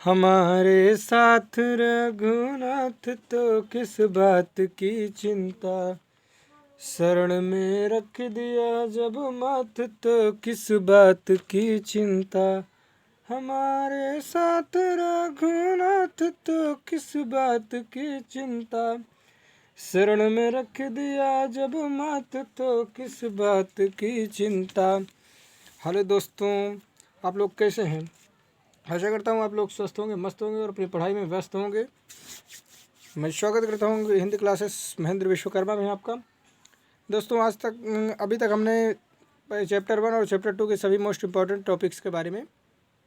हमारे साथ रघुनाथ तो किस बात की चिंता, शरण में रख दिया जब माथ तो किस बात की चिंता। हमारे साथ रघुनाथ तो किस बात की चिंता, शरण में रख दिया जब माथ तो किस बात की चिंता। हेलो दोस्तों, आप लोग कैसे हैं? आशा करता हूँ आप लोग स्वस्थ होंगे, मस्त होंगे और अपनी पढ़ाई में व्यस्त होंगे। मैं स्वागत करता हूँ हिंदी क्लासेस महेंद्र विश्वकर्मा में आपका। दोस्तों, आज तक अभी तक हमने चैप्टर 1 और चैप्टर 2 के सभी मोस्ट इम्पॉर्टेंट टॉपिक्स के बारे में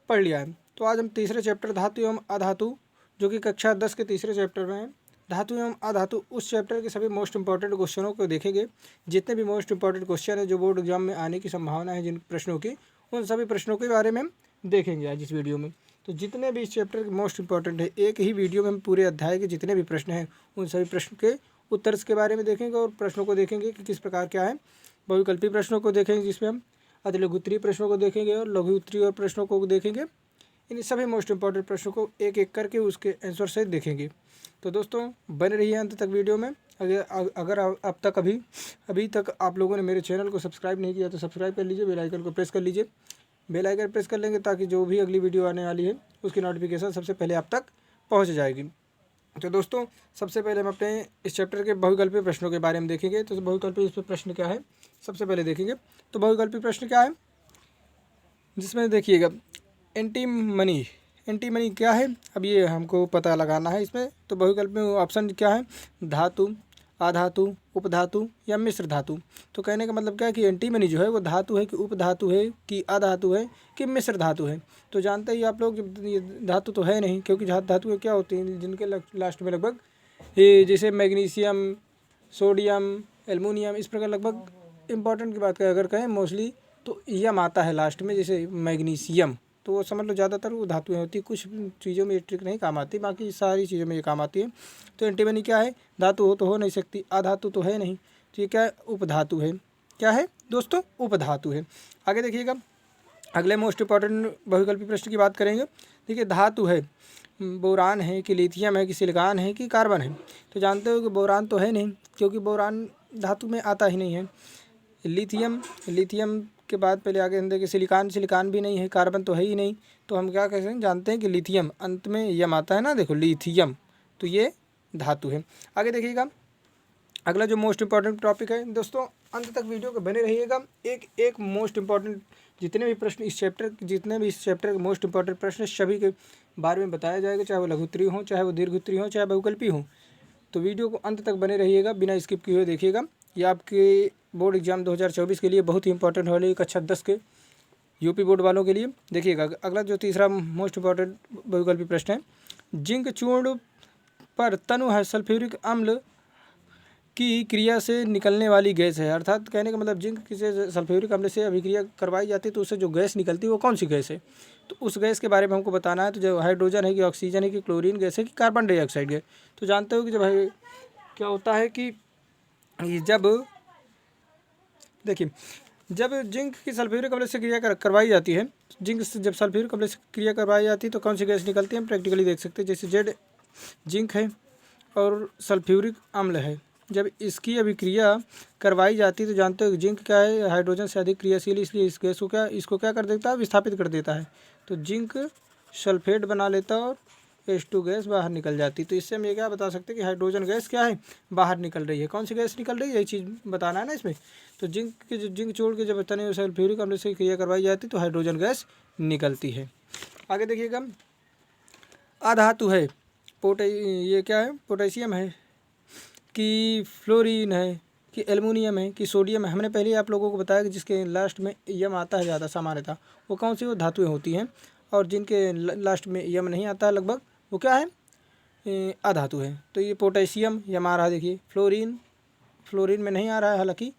पढ़ लिया है। तो आज हम तीसरे चैप्टर धातु एवं अधातु, जो कि कक्षा 10 के तीसरे चैप्टर में है, धातु एवं अधातु, उस चैप्टर के सभी मोस्ट इंपॉर्टेंट क्वेश्चनों को देखेंगे। जितने भी मोस्ट इंपॉर्टेंट क्वेश्चन है जो बोर्ड एग्जाम में आने की संभावना है जिन प्रश्नों की, उन सभी प्रश्नों के बारे में हम देखेंगे आज इस वीडियो में। तो जितने भी इस चैप्टर के मोस्ट इंपॉर्टेंट है, एक ही वीडियो में हम पूरे अध्याय के जितने भी प्रश्न हैं उन सभी प्रश्न के उत्तर के बारे में देखेंगे और प्रश्नों को देखेंगे कि किस प्रकार क्या है। बहुविकल्पी प्रश्नों को देखेंगे जिसमें हम अति लघु उत्तरीय प्रश्नों को देखेंगे और लघु उत्तरीय और प्रश्नों को देखेंगे। इन सभी मोस्ट इंपॉर्टेंट प्रश्नों को एक एक करके उसके आंसर से देखेंगे। तो दोस्तों, बने रहिए अंत तक वीडियो में। अगर अब तक अभी तक आप लोगों ने मेरे चैनल को सब्सक्राइब नहीं किया तो सब्सक्राइब कर लीजिए, बेल आइकन को प्रेस कर लीजिए। बेल आइकन प्रेस कर लेंगे ताकि जो भी अगली वीडियो आने वाली है उसकी नोटिफिकेशन सबसे पहले आप तक पहुँच जाएगी। तो दोस्तों, सबसे पहले हम अपने इस चैप्टर के बहुविकल्पी प्रश्नों के बारे में देखेंगे। तो बहुविकल्पी इस प्रश्न क्या है सबसे पहले देखेंगे। तो बहुविकल्पी प्रश्न क्या है, जिसमें देखिएगा एंटी मनी क्या है, अब ये हमको पता लगाना है इसमें। तो बहुविकल्प में ऑप्शन क्या है, धातु, अधातु, उपधातु या मिश्र धातु। तो कहने का मतलब क्या है कि एंटी मनी जो है वो धातु है कि उपधातु है कि अधातु है कि मिश्र धातु है। तो जानते ही आप लोग ये धातु तो है नहीं, क्योंकि धातु क्या होती हैं जिनके लास्ट में लगभग ये जैसे मैग्नीशियम, सोडियम, एल्युमिनियम, इस प्रकार लगभग इंपॉर्टेंट की बात करें अगर कहें मोस्टली तो यम आता है लास्ट में, जैसे मैग्नीशियम। तो वो समझ लो ज़्यादातर वो धातुएं होती है, कुछ चीज़ों में ये ट्रिक नहीं काम आती, बाकी सारी चीज़ों में ये काम आती है। तो एंटीमनी क्या है, धातु हो तो हो नहीं सकती, अधातु तो है नहीं, तो ये क्या है, उपधातु है। क्या है दोस्तों, उपधातु है। आगे देखिएगा, अगले मोस्ट इंपॉर्टेंट बहुविकल्पी प्रश्न की बात करेंगे। देखिए, धातु है, बोरान है कि लिथियम है कि सिलिकॉन है कि कार्बन है। तो जानते हो कि बोरान तो है नहीं, क्योंकि बोरान धातु में आता ही नहीं है। लिथियम के बाद पहले आगे हम देखें सिलिकॉन भी नहीं है, कार्बन तो है ही नहीं। तो हम क्या कह जानते हैं कि लिथियम, अंत में यम आता है ना, देखो लिथियम, तो ये धातु है। आगे देखिएगा, अगला जो मोस्ट इंपॉर्टेंट टॉपिक है दोस्तों, अंत तक वीडियो के बने रहिएगा। एक एक मोस्ट इंपॉर्टेंट जितने भी प्रश्न इस चैप्टर के मोस्ट इंपॉर्टेंट प्रश्न सभी के बारे में बताया जाएगा, चाहे वो लघु उत्तरीय हो, चाहे वो दीर्घ उत्तरीय हो, चाहे बहुविकल्पी हो। तो वीडियो को अंत तक बने रहिएगा, बिना स्किप किए हुए देखिएगा। ये आपके बोर्ड एग्जाम 2024 के लिए बहुत ही इंपॉर्टेंट हो रही है, कक्षा 10 के यूपी बोर्ड वालों के लिए। देखिएगा, अगला जो तीसरा मोस्ट इंपॉर्टेंट बहुविकल्पी प्रश्न है, जिंक चूर्ण पर तनु है सल्फ्यूरिक अम्ल की क्रिया से निकलने वाली गैस है। अर्थात कहने का मतलब जिंक से सल्फ्यूरिक अम्ल से अभिक्रिया करवाई जाती है तो उससे जो गैस निकलती है वो कौन सी गैस है। तो उस गैस के बारे में हमको बताना है। तो जो हाइड्रोजन है कि ऑक्सीजन है कि क्लोरीन गैस है कि कार्बन डाइऑक्साइड गैस। तो जानते हो कि जब क्या होता है कि जब देखिए, जब जिंक की सल्फ्यूरिक अम्ल से क्रिया करवाई जाती है, जिंक से जब सल्फ्यूरिक अम्ल से क्रिया करवाई जाती है तो कौन सी गैस निकलती है, हम प्रैक्टिकली देख सकते हैं। जैसे जेड जिंक है और सल्फ्यूरिक अम्ल है, जब इसकी अभिक्रिया करवाई जाती है तो जानते हो कि जिंक क्या है, हाइड्रोजन से अधिक क्रियाशील, इसलिए इस गैस को इसको क्या कर देता है, विस्थापित कर देता है। तो जिंक सल्फेट बना लेता और H2 गैस बाहर निकल जाती। तो इससे हम ये क्या बता सकते हैं कि हाइड्रोजन गैस क्या है, बाहर निकल रही है। कौन सी गैस निकल रही है, यही चीज़ बताना है ना इसमें। तो जिंक छोड़ के जब तने सल्फ्यूरिक अम्ल से क्रिया करवाई जाती तो हाइड्रोजन गैस निकलती है। आगे देखिएगा, अधातु है, ये क्या है, पोटेशियम है कि फ्लोरीन है कि एल्युमिनियम है कि सोडियम है। हमने पहले आप लोगों को बताया कि जिसके लास्ट में यम आता है ज़्यादा सामान्यतः, वो कौन सी वो धातुएँ होती हैं, और जिनके लास्ट में यम नहीं आता लगभग वो क्या है, अधातु है। तो ये पोटेशियम यम आ रहा है, देखिए फ्लोरीन में नहीं आ रहा है, हालांकि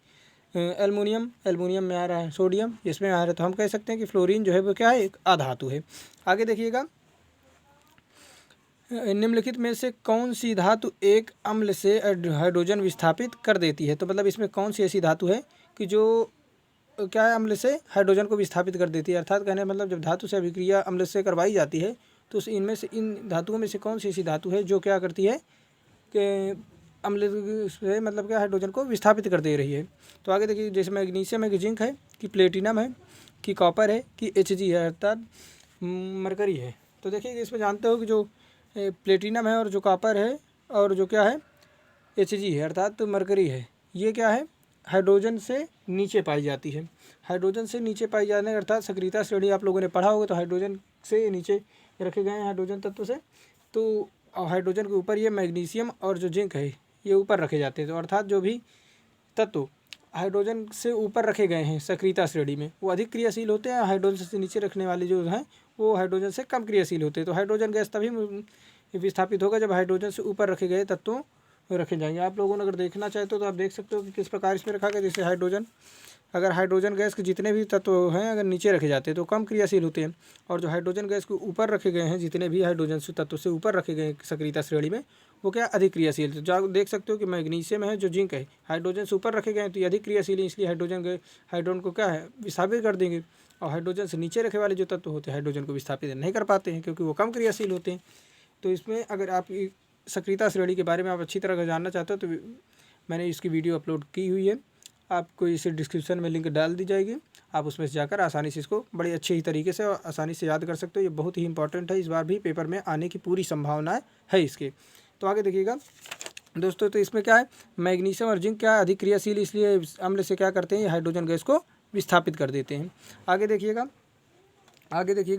एल्युमिनियम में आ रहा है, सोडियम इसमें आ रहा है। तो हम कह सकते हैं कि फ्लोरीन जो है वो क्या है, एक अधातु है। आगे देखिएगा, निम्नलिखित में से कौन सी धातु एक अम्ल से हाइड्रोजन विस्थापित कर देती है। तो मतलब इसमें कौन सी ऐसी धातु है कि जो क्या है, अम्ल से हाइड्रोजन को विस्थापित कर देती है। अर्थात कहने मतलब जब धातु से अभिक्रिया अम्ल से करवाई जाती है तो इनमें से इन धातुओं में से कौन सी ऐसी धातु है जो क्या करती है कि अम्ल से मतलब क्या हाइड्रोजन को विस्थापित कर दे रही है। तो आगे देखिए, जैसे मैग्नीशियम है कि जिंक है कि प्लेटिनम है कि कॉपर है कि Hg है अर्थात मरकरी है। तो देखिए इसमें जानते हो कि जो प्लेटिनम है और जो कॉपर है और जो क्या है Hg है अर्थात मरकरी है, ये क्या है हाइड्रोजन से नीचे पाई जाती है। हाइड्रोजन से नीचे पाई जाने अर्थात सक्रियता श्रेणी आप लोगों ने पढ़ा होगा, तो हाइड्रोजन से नीचे रखे गए हैं हाइड्रोजन तत्व से, तो हाइड्रोजन के ऊपर ये मैग्नीशियम और जो जिंक है ये ऊपर रखे जाते हैं। तो अर्थात जो भी तत्व हाइड्रोजन से ऊपर रखे गए हैं सक्रियता श्रेणी में वो अधिक क्रियाशील होते हैं, हाइड्रोजन से नीचे रखने वाले जो हैं वो हाइड्रोजन से कम क्रियाशील होते हैं। तो हाइड्रोजन गैस तभी विस्थापित होगा जब हाइड्रोजन से ऊपर रखे गए तत्वों रखे जाएंगे। आप लोगों ने अगर देखना चाहे तो आप देख सकते हो कि किस प्रकार इसमें रखा गया। जैसे हाइड्रोजन, अगर हाइड्रोजन गैस के जितने भी तत्व हैं अगर नीचे रखे जाते हैं तो कम क्रियाशील होते हैं, और जो हाइड्रोजन गैस के ऊपर रखे गए हैं जितने भी हाइड्रोजन से तत्व से ऊपर रखे गए हैं सक्रियता श्रेणी में वो क्या अधिक क्रियाशील है। जो आप देख सकते हो कि मैग्नीशियम है जो जिंक है हाइड्रोजन से ऊपर रखे गए हैं तो ये अधिक क्रियाशील है, इसलिए हाइड्रोजन को क्या है विस्थापित कर देंगे, और हाइड्रोजन से नीचे रखे वाले जो तत्व होते हैं हाइड्रोजन को विस्थापित नहीं कर पाते हैं क्योंकि वो कम क्रियाशील होते हैं। तो इसमें अगर आप सक्रियता श्रेणी के बारे में आप अच्छी तरह जानना चाहते हो तो मैंने इसकी वीडियो अपलोड की हुई है, आपको इसे डिस्क्रिप्शन में लिंक डाल दी जाएगी, आप उसमें से जाकर आसानी से इसको बड़े अच्छे ही तरीके से और आसानी से याद कर सकते हो। ये बहुत ही इंपॉर्टेंट है, इस बार भी पेपर में आने की पूरी संभावना है इसके। तो आगे देखिएगा दोस्तों, तो इसमें क्या है मैग्नीशियम और जिंक क्या है अधिक क्रियाशील, इसलिए अम्ल से क्या करते हैं ये हाइड्रोजन गैस को विस्थापित कर देते हैं। आगे देखिएगा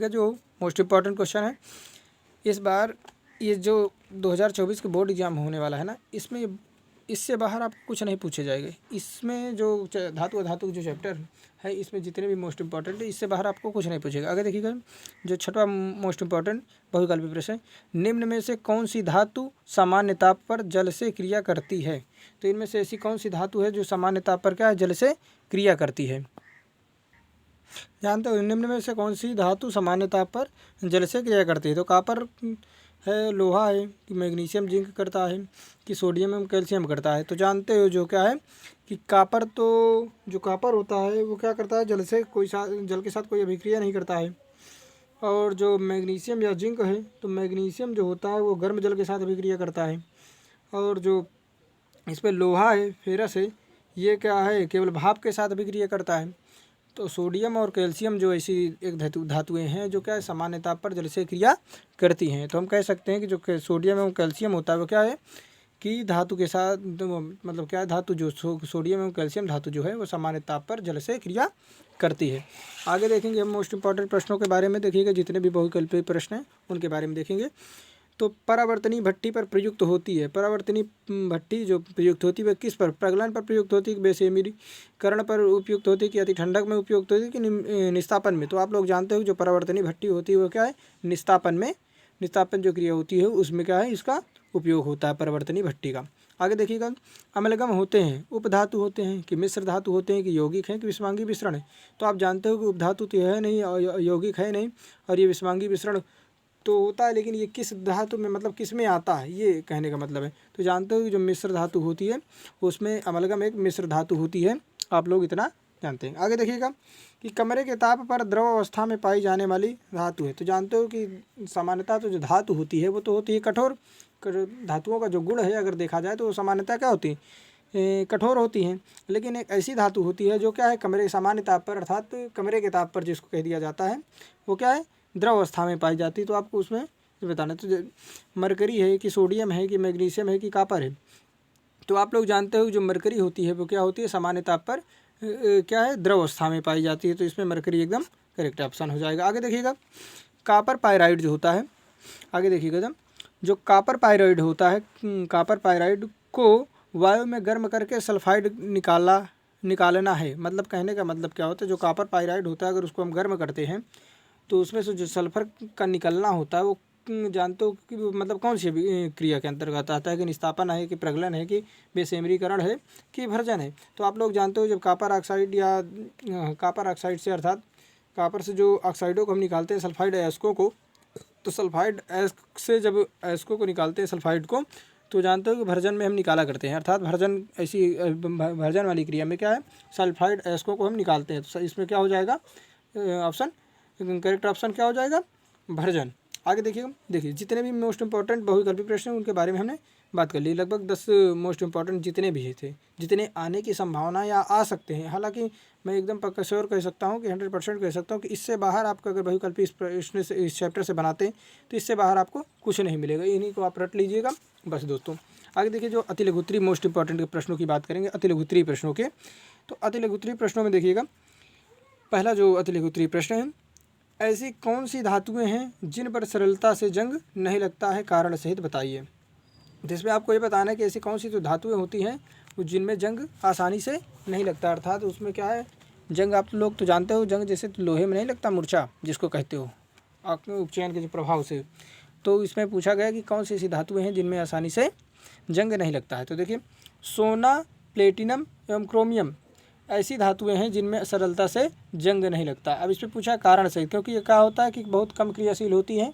जो मोस्ट इम्पॉर्टेंट क्वेश्चन है इस बार, ये जो 2024 के बोर्ड एग्जाम होने वाला है ना, इसमें इससे बाहर आपको कुछ नहीं पूछे जाएंगे। इसमें जो धातु जो चैप्टर है इसमें जितने भी मोस्ट इम्पॉर्टेंट है इससे बाहर आपको कुछ नहीं पूछेगा। आगे देखिएगा जो छठवां मोस्ट इम्पॉर्टेंट बहुविकल्पीय प्रश्न है, निम्न में से कौन सी धातु सामान्य ताप पर जल से क्रिया करती है। तो इनमें से ऐसी कौन सी धातु है जो सामान्य ताप पर क्या है जल से क्रिया करती है। जानते हो निम्न में से कौन सी धातु सामान्य ताप पर जल से क्रिया करती है। तो कॉपर है, लोहा है कि मैग्नीशियम जिंक करता है कि सोडियम एवं कैल्शियम करता है। तो जानते हो जो क्या है कि कॉपर, तो जो कॉपर होता है वो क्या करता है जल के साथ कोई अभिक्रिया नहीं करता है, और जो मैग्नीशियम या जिंक है तो मैग्नीशियम जो होता है वो गर्म जल के साथ अभिक्रिया करता है, और जो इस पर लोहा है फेरस है ये क्या है केवल भाप के साथ अभिक्रिया करता है। तो सोडियम और कैल्शियम जो ऐसी एक धातुएं हैं जो क्या है सामान्य ताप पर जल से क्रिया करती हैं। तो हम कह सकते हैं कि जो सोडियम एवं कैल्शियम होता है वो क्या है कि धातु के साथ मतलब क्या है धातु जो सोडियम एवं कैल्शियम धातु जो है वो सामान्य ताप पर जल से क्रिया करती है। आगे देखेंगे हम मोस्ट इंपॉर्टेंट प्रश्नों के बारे में, देखिएगा जितने भी बहुविकल्पीय प्रश्न हैं उनके बारे में देखेंगे। तो परावर्तनी भट्टी पर प्रयुक्त होती है, परावर्तनी भट्टी जो प्रयुक्त होती है वह किस पर, प्रगलन पर प्रयुक्त होती है कि बेसेमीकरण पर उपयुक्त होती है कि अति ठंडक में उपयुक्त होती है कि निस्तापन में। तो आप लोग जानते हो जो परावर्तनी भट्टी होती है वो क्या है निस्तापन में, निस्तापन जो क्रिया होती है उसमें क्या है इसका उपयोग होता है परावर्तनी भट्टी का। आगे देखिएगा अम्लगम होते हैं, उपधातु होते हैं कि मिश्र धातु होते हैं कि यौगिक हैं कि विषमांगी मिश्रण है। तो आप जानते हो कि उपधातु तो है नहीं, यौगिक है नहीं, और ये विषमांगी मिश्रण तो होता है, लेकिन ये किस धातु में मतलब किस में आता है ये कहने का मतलब है। तो जानते हो कि जो मिश्र धातु होती है उसमें अमलगम एक मिश्र धातु होती है, आप लोग इतना जानते हैं। आगे देखिएगा कि कमरे के ताप पर द्रव अवस्था में पाई जाने वाली धातु है। तो जानते हो कि सामान्यतः तो जो धातु होती है वो तो होती है कठोर, धातुओं का जो गुण है अगर देखा जाए तो वो सामान्यतः क्या होती है कठोर होती हैं, लेकिन एक ऐसी धातु होती है जो क्या है कमरे सामान्य ताप पर अर्थात कमरे के ताप पर जिसको कह दिया जाता है वो क्या है द्रव अवस्था में पाई जाती है। तो आपको उसमें बताना तो मरकरी है कि सोडियम है कि मैग्नीशियम है कि कॉपर है। तो आप लोग जानते हो जो मरकरी होती है वो क्या होती है सामान्य ताप पर क्या है द्रव अवस्था में पाई जाती है। तो इसमें मरकरी एकदम करेक्ट ऑप्शन हो जाएगा। आगे देखिएगा कॉपर पायराइड जो होता है, आगे देखिएगा जो कॉपर पायराइड होता है, कॉपर पायराइड को वायु में गर्म करके सल्फाइड निकालना है। मतलब कहने का मतलब क्या होता है जो कॉपर पायराइड होता है अगर उसको हम गर्म करते हैं तो उसमें से जो सल्फर का निकलना होता है वो जानते हो कि मतलब कौन सी क्रिया के अंतर्गत आता है कि निस्तापन है कि प्रगलन है कि बेसेमरीकरण है कि भर्जन है। तो आप लोग जानते हो जब कॉपर ऑक्साइड या कॉपर ऑक्साइड से अर्थात कॉपर से जो ऑक्साइडों को हम निकालते हैं सल्फाइड एस्को को, तो सल्फाइड एस्क से जब एस्को को निकालते हैं सल्फाइड को तो जानते हो कि भर्जन में हम निकाला करते हैं, अर्थात भर्जन ऐसी भर्जन वाली क्रिया में क्या है सल्फाइड एस्को को हम निकालते हैं। तो इसमें क्या हो जाएगा ऑप्शन करेक्ट ऑप्शन क्या हो जाएगा भर्जन। आगे देखिएगा, देखिए जितने भी मोस्ट इंपॉर्टेंट बहुविकल्पी प्रश्न हैं उनके बारे में हमने बात कर ली। लगभग 10 मोस्ट इंपॉर्टेंट जितने भी थे, जितने आने की संभावना या आ सकते हैं, हालांकि मैं एकदम पक्का श्योर कह सकता हूँ कि 100% कह सकता हूँ कि इससे बाहर आपका अगर बहुविकल्पी इस प्रश्न से, इस चैप्टर से बनाते हैं तो इससे बाहर आपको कुछ नहीं मिलेगा। इन्हीं को आप रट लीजिएगा बस दोस्तों। आगे देखिए, जो अति लघु उत्तरीय मोस्ट इंपॉर्टेंट प्रश्नों की बात करेंगे, अति लघु उत्तरीय प्रश्नों के, तो अति लघु उत्तरीय प्रश्नों में देखिएगा, पहला जो अति लघु उत्तरीय प्रश्न है, ऐसी कौन सी धातुएं हैं जिन पर सरलता से जंग नहीं लगता है, कारण सहित बताइए। जिसमें आपको ये बताना है कि ऐसी कौन सी जो धातुएं होती हैं वो जिनमें जंग आसानी से नहीं लगता, अर्थात उसमें क्या है, जंग आप लोग तो जानते हो, जंग जैसे लोहे में नहीं लगता मूर्छा जिसको कहते हो आपके उपचयन के जो प्रभाव से, तो इसमें पूछा गया कि कौन सी ऐसी धातुएं हैं जिनमें आसानी से जंग नहीं लगता है। तो देखिए, सोना, प्लेटिनम एवं क्रोमियम ऐसी धातुएं हैं जिनमें सरलता से जंग नहीं लगता। अब इस पर पूछा कारण सहित, क्योंकि ये क्या होता है कि बहुत कम क्रियाशील होती हैं,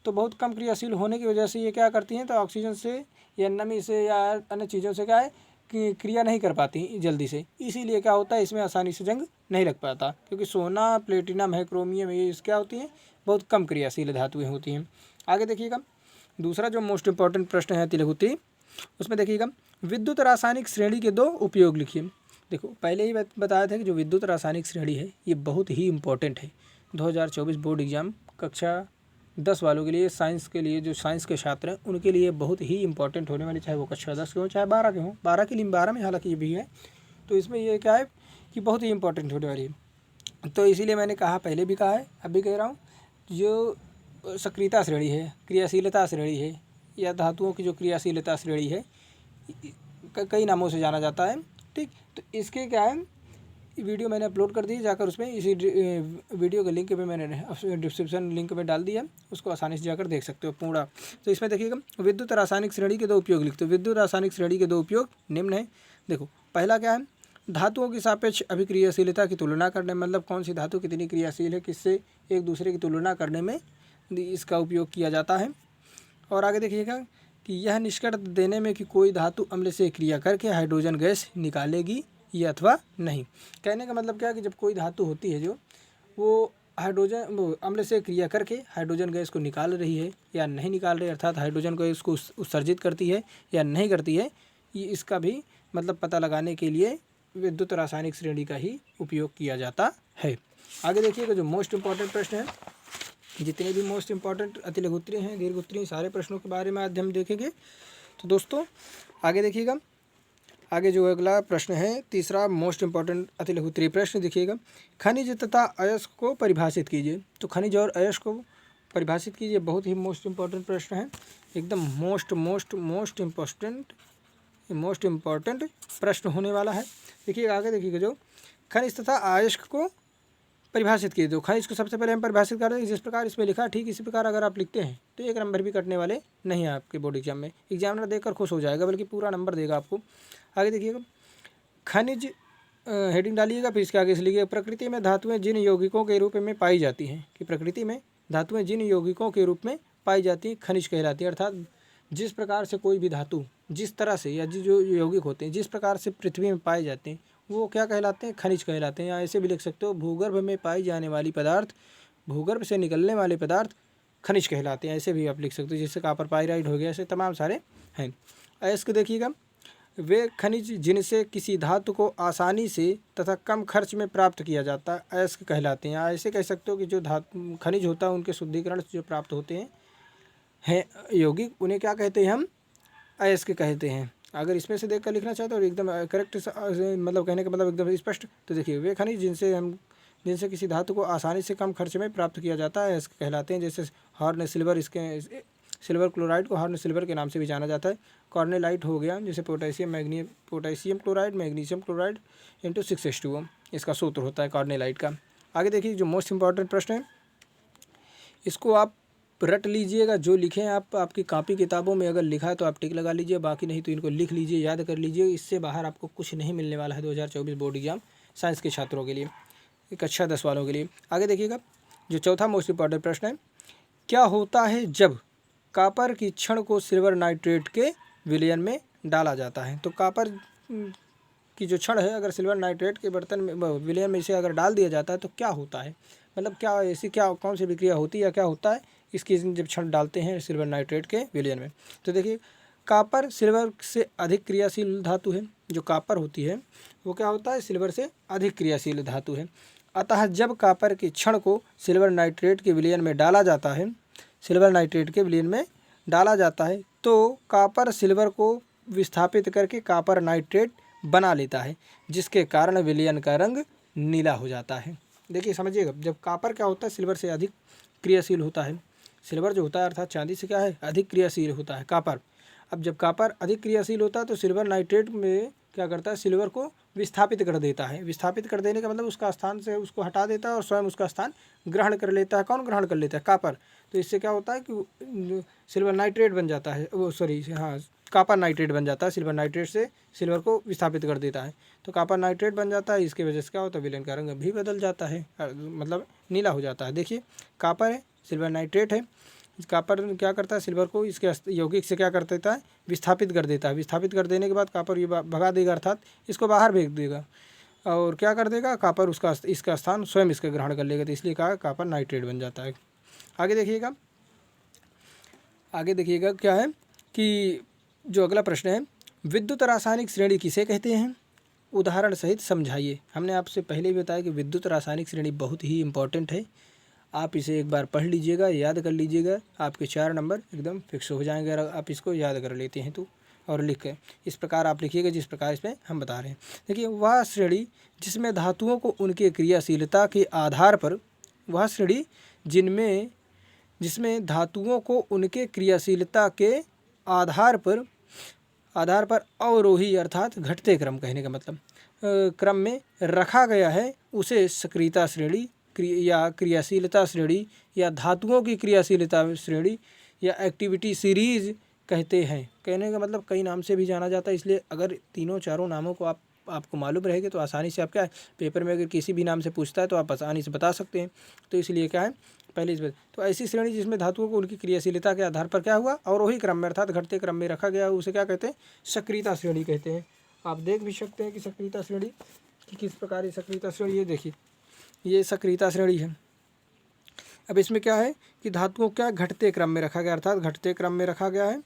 तो बहुत कम क्रियाशील होने की वजह से ये क्या करती हैं, तो ऑक्सीजन से या नमी से या अन्य चीज़ों से क्या है कि क्रिया नहीं कर पाती जल्दी से, इसीलिए क्या होता है इसमें आसानी से जंग नहीं लग पाता, क्योंकि सोना, प्लेटिनम है, क्रोमियम, ये क्या होती हैं, बहुत कम क्रियाशील धातुएँ होती हैं। आगे देखिएगा, दूसरा जो मोस्ट इंपॉर्टेंट प्रश्न है अति लघु उत्तरीय, उसमें देखिएगा, विद्युत रासायनिक श्रेणी के 2 उपयोग लिखिए। देखो, पहले ही बताया था कि जो विद्युत रासायनिक श्रेणी है ये बहुत ही इम्पोर्टेंट है 2024 बोर्ड एग्जाम कक्षा 10 वालों के लिए, साइंस के लिए, जो साइंस के छात्र हैं उनके लिए बहुत ही इंपॉर्टेंट होने वाली, चाहे वो कक्षा 10 के हों चाहे 12 के हों, 12 के लिए 12 में हालांकि ये भी है, तो इसमें ये क्या है कि बहुत ही इंपॉर्टेंट होने वाली है। तो इसीलिए मैंने कहा, पहले भी कहा है, अब भी कह रहा हूँ, जो सक्रियता श्रेणी है, क्रियाशीलता श्रेणी है, या धातुओं की जो क्रियाशीलता श्रेणी है, कई नामों से जाना जाता है, ठीक। तो इसके क्या है, वीडियो मैंने अपलोड कर दी, जाकर उसमें इसी वीडियो के लिंक पे मैंने डिस्क्रिप्शन लिंक में डाल दिया, उसको आसानी से जाकर देख सकते हो पूरा। तो इसमें देखिएगा, विद्युत रासायनिक श्रेणी के 2 उपयोग लिखते हो। विद्युत रासायनिक श्रेणी के 2 उपयोग निम्न है। देखो, पहला क्या है, धातुओं की सापेक्ष अभिक्रियाशीलता की तुलना करने, मतलब कौन सी धातु कितनी क्रियाशील है, किससे एक दूसरे की तुलना करने में इसका उपयोग किया जाता है। और आगे देखिएगा कि यह निष्कर्ष देने में कि कोई धातु अम्ल से क्रिया करके हाइड्रोजन गैस निकालेगी या अथवा नहीं। कहने का मतलब क्या है कि जब कोई धातु होती है जो वो अम्ल से क्रिया करके हाइड्रोजन गैस को निकाल रही है या नहीं निकाल रही, अर्थात हाइड्रोजन गैस को उत्सर्जित करती है या नहीं करती है, ये इसका भी मतलब पता लगाने के लिए विद्युत रासायनिक श्रेणी का ही उपयोग किया जाता है। आगे देखिएगा, जो मोस्ट इंपॉर्टेंट प्रश्न है, जितने भी मोस्ट इंपॉर्टेंट अति लघु उत्तरीय हैं, दीर्घ उत्तरीय, सारे प्रश्नों के बारे में आज हम देखेंगे। तो दोस्तों आगे देखिएगा, आगे जो अगला प्रश्न है, तीसरा मोस्ट इंपॉर्टेंट अति लघु उत्तरीय प्रश्न देखिएगा, खनिज तथा अयस्क को परिभाषित कीजिए। तो खनिज और अयस्क को परिभाषित कीजिए, बहुत ही मोस्ट इंपॉर्टेंट प्रश्न है, एकदम मोस्ट इम्पॉर्टेंट प्रश्न होने वाला है। देखिए आगे देखिएगा, जो खनिज तथा अयस्क को परिभाषित कीजिए। तो खनिज को सबसे पहले हम परिभाषित कर रहे हैं, जिस प्रकार इसमें लिखा है ठीक इसी प्रकार अगर आप लिखते हैं तो 1 नंबर भी कटने वाले नहीं है आपके बोर्ड एग्जाम में। एग्जामिनर देखकर खुश हो जाएगा, बल्कि पूरा नंबर देगा आपको। आगे देखिएगा, खनिज हेडिंग डालिएगा, फिर इसके आगे से लिखिएगा, प्रकृति में धातुएं जिन यौगिकों के रूप में पाई जाती हैं, कि प्रकृति में धातुएं जिन यौगिकों के रूप में पाई जाती हैं खनिज कहलाती है। अर्थात जिस प्रकार से कोई भी धातु जिस तरह से या जो यौगिक होते हैं जिस प्रकार से पृथ्वी में पाए जाते हैं वो क्या कहलाते हैं, खनिज कहलाते हैं। या ऐसे भी लिख सकते हो, भूगर्भ में पाई जाने वाली पदार्थ, भूगर्भ से निकलने वाले पदार्थ खनिज कहलाते हैं, ऐसे भी आप लिख सकते हो, जैसे कॉपर पाइराइड हो गया, ऐसे तमाम सारे हैं। अयस्क देखिएगा, वे खनिज जिनसे किसी धातु को आसानी से तथा कम खर्च में प्राप्त किया जाता है अयस्क कहलाते हैं। ऐसे कह सकते हो कि जो धातु खनिज होता है उनके शुद्धिकरण जो प्राप्त होते हैं यौगिक, उन्हें क्या कहते हैं, हम अयस्क कहते हैं। अगर इसमें से देखकर लिखना चाहते हो और एकदम करेक्ट मतलब कहने का मतलब एकदम स्पष्ट, तो देखिए, वे खनिज जिनसे किसी धातु को आसानी से कम खर्च में प्राप्त किया जाता है अयस्क कहलाते हैं। जैसे हॉर्न सिल्वर, इसके सिल्वर क्लोराइड को हॉर्न सिल्वर के नाम से भी जाना जाता है। कॉर्नेलाइट हो गया, जैसे potassium chloride magnesium chloride into 6H2O, इसका सूत्र होता है कॉर्नेलाइट का। आगे देखिए, जो मोस्ट इंपॉर्टेंट प्रश्न है इसको आप रट लीजिएगा, जो लिखे हैं आप, आपकी कॉपी किताबों में अगर लिखा है तो आप टिक लगा लीजिए, बाकी नहीं तो इनको लिख लीजिए, याद कर लीजिए। इससे बाहर आपको कुछ नहीं मिलने वाला है 2024 बोर्ड एग्जाम साइंस के छात्रों के लिए, कक्षा 10 वालों के लिए। आगे देखिएगा, जो चौथा मोस्ट इंपॉर्टेंट प्रश्न है, क्या होता है जब कॉपर की छड़ को सिल्वर नाइट्रेट के विलयन में डाला जाता है। तो कॉपर की जो छड़ है अगर सिल्वर नाइट्रेट के बर्तन में विलयन में इसे अगर डाल दिया जाता है तो क्या होता है, मतलब क्या ऐसी क्या कौन सी विक्रिया होती है या क्या होता है, इसकी जब क्षण डालते हैं सिल्वर नाइट्रेट के विलयन में। तो देखिए कॉपर सिल्वर से अधिक क्रियाशील धातु है। जो कॉपर होती है वो क्या होता है, सिल्वर से अधिक क्रियाशील धातु है। अतः जब कॉपर के क्षण को सिल्वर नाइट्रेट के विलयन में डाला जाता है, सिल्वर नाइट्रेट के विलयन में डाला जाता है तो कॉपर सिल्वर को विस्थापित करके कॉपर नाइट्रेट बना लेता है, जिसके कारण विलयन का रंग नीला हो जाता है। देखिए समझिएगा, जब कॉपर क्या होता है, सिल्वर से अधिक क्रियाशील होता है। सिल्वर जो होता है अर्थात चांदी से क्या है, अधिक क्रियाशील होता है कॉपर। अब जब कॉपर अधिक क्रियाशील होता है तो सिल्वर नाइट्रेट में क्या करता है, सिल्वर को विस्थापित कर देता है। विस्थापित कर देने का मतलब उसका स्थान से उसको हटा देता है और स्वयं उसका स्थान ग्रहण कर लेता है। कौन ग्रहण कर लेता है, कॉपर। तो इससे क्या होता है कि सिल्वर नाइट्रेट बन जाता है, वो सॉरी हाँ कॉपर नाइट्रेट बन जाता है। सिल्वर नाइट्रेट से सिल्वर को विस्थापित कर देता है तो कॉपर नाइट्रेट बन जाता है। इसकी वजह से क्या होता है, विलयन का रंग भी बदल जाता है, मतलब नीला हो जाता है। देखिए कॉपर है, सिल्वर नाइट्रेट है। कॉपर क्या करता है, सिल्वर को इसके यौगिक से क्या कर देता है, विस्थापित कर देता है। विस्थापित कर देने के बाद कॉपर ये भगा देगा, अर्थात इसको बाहर फेंक देगा और क्या कर देगा, कॉपर उसका इसका स्थान स्वयं इसका ग्रहण कर लेगा। तो इसलिए कहा कॉपर नाइट्रेट बन जाता है। आगे देखिएगा, आगे देखिएगा क्या है कि जो अगला प्रश्न है, विद्युत रासायनिक श्रेणी किसे कहते हैं, उदाहरण सहित समझाइए। हमने आपसे पहले भी बताया कि विद्युत रासायनिक श्रेणी बहुत ही इंपॉर्टेंट है। आप इसे एक बार पढ़ लीजिएगा, याद कर लीजिएगा, आपके 4 नंबर एकदम फिक्स हो जाएंगे अगर आप इसको याद कर लेते हैं तो। और लिख के इस प्रकार आप लिखिएगा जिस प्रकार इसमें हम बता रहे हैं। देखिए वह श्रेणी जिसमें धातुओं को उनके क्रियाशीलता के आधार पर, वह श्रेणी जिसमें धातुओं को उनके क्रियाशीलता के आधार पर अवरोही अर्थात घटते क्रम, कहने का मतलब क्रम में रखा गया है, उसे सक्रियता श्रेणी या क्रियाशीलता श्रेणी या धातुओं की क्रियाशीलता श्रेणी या एक्टिविटी सीरीज कहते हैं। कहने का मतलब कई नाम से भी जाना जाता है। इसलिए अगर तीनों चारों नामों को आपको मालूम रहेगा तो आसानी से आप क्या है, पेपर में अगर किसी भी नाम से पूछता है तो आप आसानी से बता सकते हैं। तो इसलिए क्या है, पहले इस तो ऐसी श्रेणी जिसमें धातुओं को उनकी क्रियाशीलता के आधार पर क्या हुआ, और वही क्रम में अर्थात घटते क्रम में रखा गया, उसे क्या कहते हैं, सक्रियता श्रेणी कहते हैं। आप देख भी सकते हैं कि सक्रियता श्रेणी किस प्रकार की सक्रियता श्रेणी, ये देखिए ये सक्रियता श्रेणी है। अब इसमें क्या है कि धातुओं क्या घटते क्रम में रखा गया, अर्थात घटते क्रम में रखा गया है,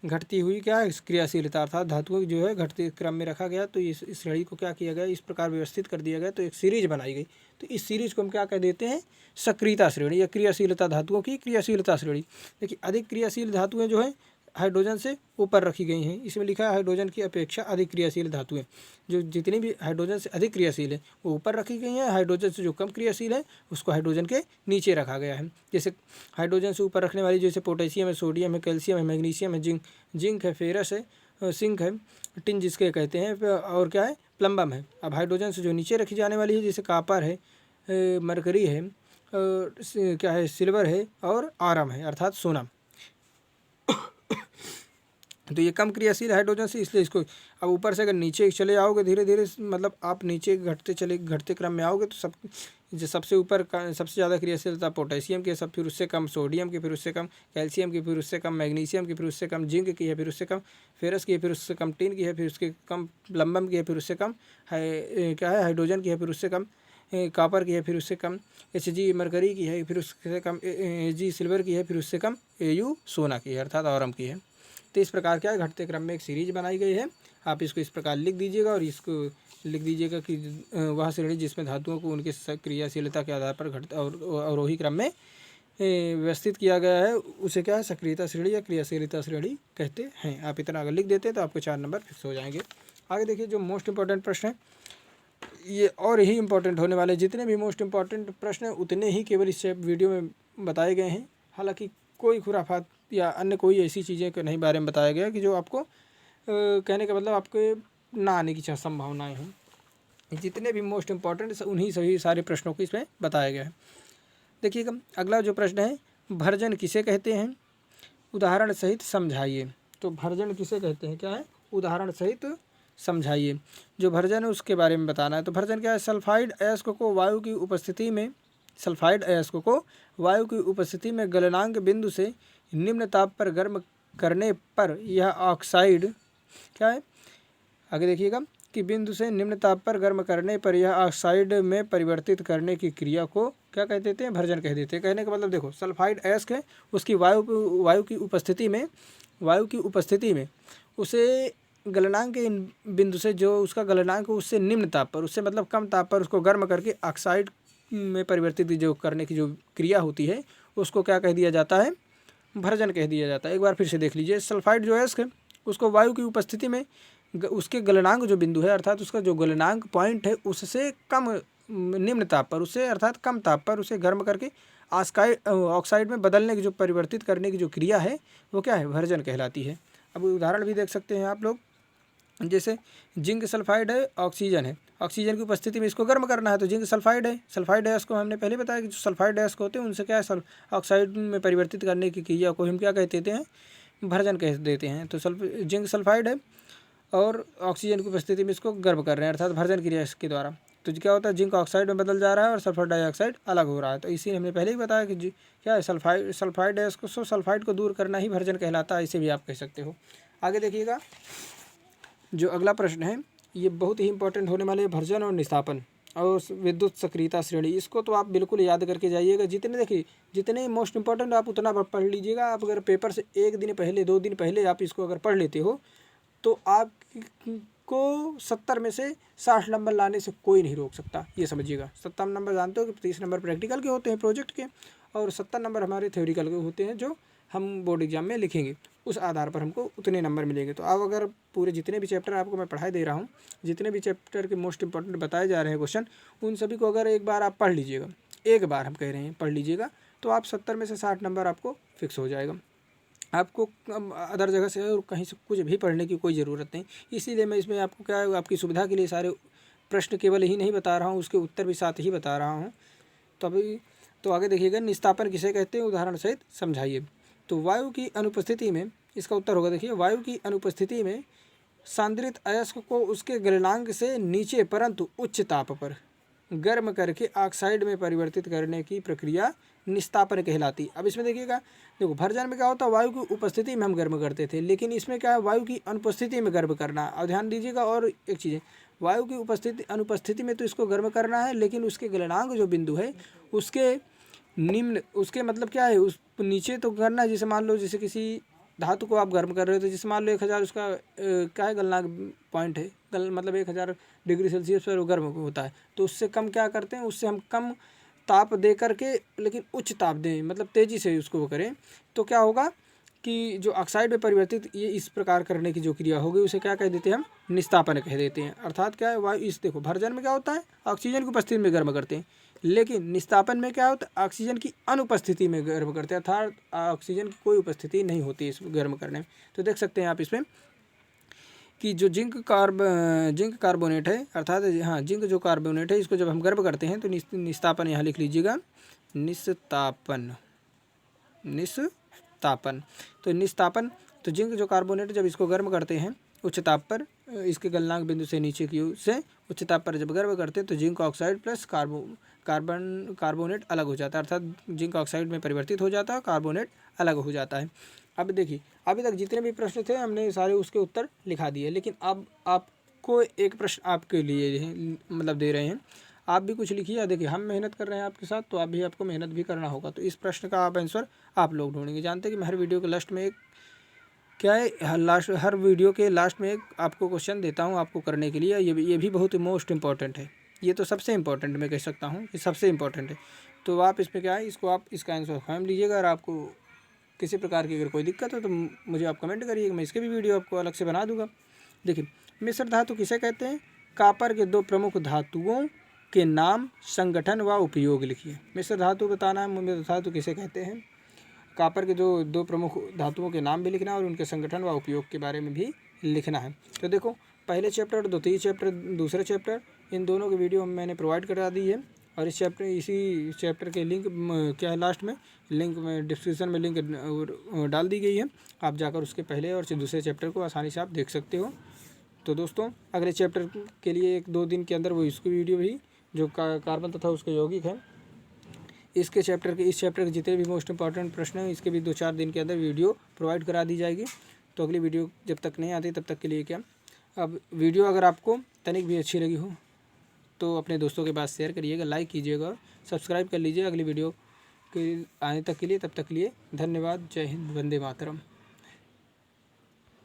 घटती हुई क्या है क्रियाशीलता, अर्थात धातुओं जो है घटते क्रम में रखा गया। तो इस श्रेणी को क्या किया गया, इस प्रकार व्यवस्थित कर दिया गया, तो एक सीरीज बनाई गई। तो इस सीरीज को हम क्या कह देते हैं, सक्रियता श्रेणी या क्रियाशीलता, धातुओं की क्रियाशीलता श्रेणी। देखिए अधिक क्रियाशील धातुएं जो है हाइड्रोजन से ऊपर रखी गई हैं। इसमें लिखा है हाइड्रोजन की अपेक्षा अधिक क्रियाशील धातुएं, जो जितनी भी हाइड्रोजन से अधिक क्रियाशील है वो ऊपर रखी गई हैं। हाइड्रोजन से जो कम क्रियाशील है उसको हाइड्रोजन के नीचे रखा गया है। जैसे हाइड्रोजन से ऊपर रखने वाली जैसे पोटेशियम है, सोडियम है, कैल्शियम है, मैग्नीशियम है, जिंक है, फेरस है, सिंक है, टिन जिसके कहते हैं, और क्या है प्लम्बम है। अब हाइड्रोजन से जो नीचे रखी जाने वाली है जैसे कॉपर है, मरकरी है, क्या है सिल्वर है और आयरन है अर्थात सोना। तो ये कम क्रियाशील हाइड्रोजन से, इसलिए इसको अब ऊपर से अगर नीचे चले आओगे धीरे धीरे, मतलब आप नीचे घटते क्रम में आओगे तो सबसे ऊपर सबसे ज़्यादा क्रियाशीलता पोटेशियम की, सब फिर उससे कम सोडियम की, फिर उससे कम कैल्शियम की, फिर उससे कम मैग्नीशियम की, फिर उससे कम जिंक की है, फिर उससे कम फेरस की है, फिर उससे कम टिन की है, फिर उसके कम प्लम्बम की है, फिर उससे कम क्या है हाइड्रोजन की है, फिर उससे कम कॉपर की है, फिर उससे कम Hg मरकरी की है, फिर उससे कम Ag सिल्वर की है, फिर उससे कम Au सोना की है अर्थात औरम की है। तो इस प्रकार क्या है घटते क्रम में एक सीरीज बनाई गई है। आप इसको इस प्रकार लिख दीजिएगा और इसको लिख दीजिएगा कि वह श्रेणी जिसमें धातुओं को उनके क्रियाशीलता के आधार पर घटता और अवरोही क्रम में व्यवस्थित किया गया है, उसे क्या है सक्रियता श्रेणी या क्रियाशीलता श्रेणी कहते हैं। आप इतना अगर लिख देते हैं तो आपको 4 नंबर फिक्स हो जाएंगे। आगे देखिए जो मोस्ट इंपॉर्टेंट प्रश्न है, ये और ही इंपॉर्टेंट होने वाले, जितने भी मोस्ट इंपॉर्टेंट प्रश्न हैं उतने ही केवल इस वीडियो में बताए गए हैं। हालांकि कोई खुराफात या अन्य कोई ऐसी चीज़ें के नहीं बारे में बताया गया कि जो आपको कहने का मतलब आपके ना आने की संभावनाएं हों। जितने भी मोस्ट इंपॉर्टेंट उन्हीं सभी सारे प्रश्नों को इसमें बताया गया है। देखिएगा अगला जो प्रश्न है, भर्जन किसे कहते हैं, उदाहरण सहित समझाइए। तो भर्जन किसे कहते हैं, क्या है उदाहरण सहित समझाइए। जो भर्जन है उसके बारे में बताना है। तो भर्जन क्या है, सल्फाइड अयस्क को वायु की उपस्थिति में, सल्फाइड अयस्क को वायु की उपस्थिति में गलनांक बिंदु से निम्न ताप पर गर्म करने पर यह ऑक्साइड क्या है, आगे देखिएगा, कि बिंदु से निम्न ताप पर गर्म करने पर यह ऑक्साइड में परिवर्तित करने की क्रिया को क्या कह देते हैं, भर्जन कह देते हैं। कहने का मतलब देखो, सल्फाइड अयस्क है, उसकी वायु की उपस्थिति में उसे गलनांक के बिंदु से, जो उसका गलनांक उससे निम्न ताप पर, उससे मतलब कम ताप पर उसको गर्म करके ऑक्साइड में परिवर्तित जो करने की जो क्रिया होती है उसको क्या कह दिया जाता है, भर्जन कह दिया जाता है। एक बार फिर से देख लीजिए, सल्फाइड जो अयस्क है उसको वायु की उपस्थिति में उसके गलनांक जो बिंदु है अर्थात उसका जो गलनांक पॉइंट है उससे कम निम्न ताप पर, उससे अर्थात कम ताप पर उसे गर्म करके ऑक्साइड में बदलने की जो परिवर्तित करने की जो क्रिया है वो क्या है, भर्जन कहलाती है। अब उदाहरण भी देख सकते हैं आप लोग, जैसे जिंक सल्फाइड है, ऑक्सीजन है, ऑक्सीजन की उपस्थिति में इसको गर्म करना है तो जिंक सल्फाइड है। सल्फाइड अयस्क को हमने पहले बताया कि जो सल्फाइड अयस्क होते हैं उनसे क्या है, ऑक्साइड में परिवर्तित करने की क्रिया को हम क्या कहते हैं, भर्जन कह देते हैं। तो जिंक सल्फाइड है और ऑक्सीजन की उपस्थिति में इसको गर्म कर रहे हैं अर्थात भर्जन क्रिया इसके द्वारा। तो क्या होता है, जिंक ऑक्साइड में बदल जा रहा है और सल्फर डाइऑक्साइड अलग हो रहा है। तो इसी हमने पहले ही बताया कि क्या है, सल्फाइड है, इसको सल्फाइड को दूर करना ही भर्जन कहलाता है, इसे भी आप कह सकते हो। आगे देखिएगा, जो अगला प्रश्न है ये बहुत ही इंपॉर्टेंट होने वाले, भर्जन और निस्तापन और विद्युत सक्रियता श्रेणी। इसको तो आप बिल्कुल याद करके जाइएगा, जितने मोस्ट इंपॉर्टेंट आप उतना पढ़ लीजिएगा। आप अगर पेपर से एक दिन पहले 2 दिन पहले आप इसको अगर पढ़ लेते हो तो आपको 70 में से 60 नंबर लाने से कोई नहीं रोक सकता, ये समझिएगा। 70 नंबर जानते हो कि 30 नंबर प्रैक्टिकल के होते हैं प्रोजेक्ट के, और 70 नंबर हमारे थ्योरिकल के होते हैं जो हम बोर्ड एग्जाम में लिखेंगे, उस आधार पर हमको उतने नंबर मिलेंगे। तो अब अगर पूरे जितने भी चैप्टर आपको मैं पढ़ाई दे रहा हूँ, जितने भी चैप्टर के मोस्ट इंपॉर्टेंट बताए जा रहे हैं क्वेश्चन, उन सभी को अगर एक बार आप पढ़ लीजिएगा, एक बार हम कह रहे हैं पढ़ लीजिएगा, तो आप 70 में से 60 नंबर आपको फिक्स हो जाएगा। आपको अदर जगह से और कहीं से कुछ भी पढ़ने की कोई ज़रूरत नहीं। इसीलिए मैं इसमें आपको क्या है, आपकी सुविधा के लिए सारे प्रश्न केवल ही नहीं बता रहा हूँ, उसके उत्तर भी साथ ही बता रहा हूँ। तो अभी तो आगे देखिएगा, निस्तापन किसे कहते हैं, उदाहरण सहित समझाइए। तो वायु की अनुपस्थिति में, इसका उत्तर होगा, देखिए, वायु की अनुपस्थिति में सांद्रित अयस्क को उसके गलनांक से नीचे परंतु उच्च ताप पर गर्म करके ऑक्साइड में परिवर्तित करने की प्रक्रिया निस्तापन कहलाती। अब इसमें देखिएगा, देखो भर्जन में क्या होता है, वायु की उपस्थिति में हम गर्म करते थे, लेकिन इसमें क्या है, वायु की अनुपस्थिति में गर्म करना। अब ध्यान दीजिएगा, और एक चीज़ है, वायु की अनुपस्थिति में तो इसको गर्म करना है, लेकिन उसके गलनांक जो बिंदु है उसके निम्न, उसके मतलब क्या है, उस नीचे तो करना है। जैसे मान लो, जैसे किसी धातु को आप गर्म कर रहे हो, तो जैसे मान लो 1000 उसका क्या है, गलनांक पॉइंट है, मतलब 1000 डिग्री सेल्सियस पर वो गर्म होता है, तो उससे कम क्या करते हैं, उससे हम कम ताप दे करके, लेकिन उच्च ताप दें, मतलब तेज़ी से उसको वो करें, तो क्या होगा कि जो ऑक्साइड में परिवर्तित ये इस प्रकार करने की जो क्रिया होगी उसे क्या कह देते हैं, हम निस्तापन कह देते हैं। अर्थात क्या है, वायु इस देखो, भर्जन में क्या होता है, ऑक्सीजन की उपस्थिति में गर्म करते हैं, लेकिन निस्तापन में क्या होता है, ऑक्सीजन की अनुपस्थिति में गर्म करते हैं, अर्थात ऑक्सीजन की कोई उपस्थिति नहीं होती इस गर्म करने में। तो देख सकते हैं आप इसमें कि जो जिंक कार्बोनेट है, अर्थात हाँ, जिंक जो कार्बोनेट है, इसको जब हम गर्म करते हैं तो निस्तापन यहाँ लिख लीजिएगा, निस्तापन। तो निस्तापन, तो जिंक जो कार्बोनेट जब इसको गर्म करते हैं उच्च ताप पर, इसके गलनांक बिंदु से नीचे की ओर से उच्च ताप पर जब गर्म करते हैं तो जिंक ऑक्साइड प्लस कार्बोनेट अलग हो जाता है, अर्थात जिंक ऑक्साइड में परिवर्तित हो जाता है, कार्बोनेट अलग हो जाता है। अब देखिए, अभी तक जितने भी प्रश्न थे हमने सारे उसके उत्तर लिखा दिए, लेकिन अब आपको एक प्रश्न आपके लिए मतलब दे रहे हैं, आप भी कुछ लिखिए। देखिए, हम मेहनत कर रहे हैं आपके साथ, तो आप भी, आपको मेहनत भी करना होगा। तो इस प्रश्न का आप आंसर आप लोग ढूंढेंगे। जानते हैं कि मैं हर वीडियो के लास्ट में एक क्या है, हर वीडियो के लास्ट में एक आपको क्वेश्चन देता हूँ आपको करने के लिए। ये भी बहुत मोस्ट इंपॉर्टेंट है, ये तो सबसे इम्पोर्टेंट मैं कह सकता हूँ, ये सबसे इम्पोर्टेंट है। तो आप इसमें क्या है, इसको आप इसका आंसर स्वयं लीजिएगा। अगर आपको किसी प्रकार की अगर कोई दिक्कत हो तो मुझे आप कमेंट करिएगा, मैं इसके भी वीडियो आपको अलग से बना दूंगा। देखिए, मिश्र धातु किसे कहते हैं, कॉपर के 2 प्रमुख धातुओं के नाम, संगठन व उपयोग लिखिए। मिश्र धातु बताना है, मिश्र धातु किसे कहते हैं, कॉपर के जो 2 प्रमुख धातुओं के नाम भी लिखना है और उनके संगठन व उपयोग के बारे में भी लिखना है। तो देखो, पहले चैप्टर और द्वितीय चैप्टर, दूसरे चैप्टर, इन दोनों की वीडियो मैंने प्रोवाइड करा दी है। और इसी चैप्टर के लिंक क्या है, लास्ट में लिंक में डिस्क्रिप्शन में लिंक डाल दी गई है, आप जाकर उसके पहले और दूसरे चैप्टर को आसानी से आप देख सकते हो। तो दोस्तों, अगले चैप्टर के लिए 1-2 दिन के अंदर वो इसकी वीडियो भी, जो कार्बन तथा उसके यौगिक है, इस चैप्टर के जितने भी मोस्ट इंपॉर्टेंट प्रश्न हैं, इसके भी 2-4 दिन के अंदर वीडियो प्रोवाइड करा दी जाएगी। तो अगली वीडियो जब तक नहीं आती तब तक के लिए क्या, अब वीडियो अगर आपको तनिक भी अच्छी लगी हो तो अपने दोस्तों के पास शेयर करिएगा, लाइक कीजिएगा और सब्सक्राइब कर लीजिए अगली वीडियो के आने तक के लिए। तब तक के लिए धन्यवाद। जय हिंद, वंदे मातरम।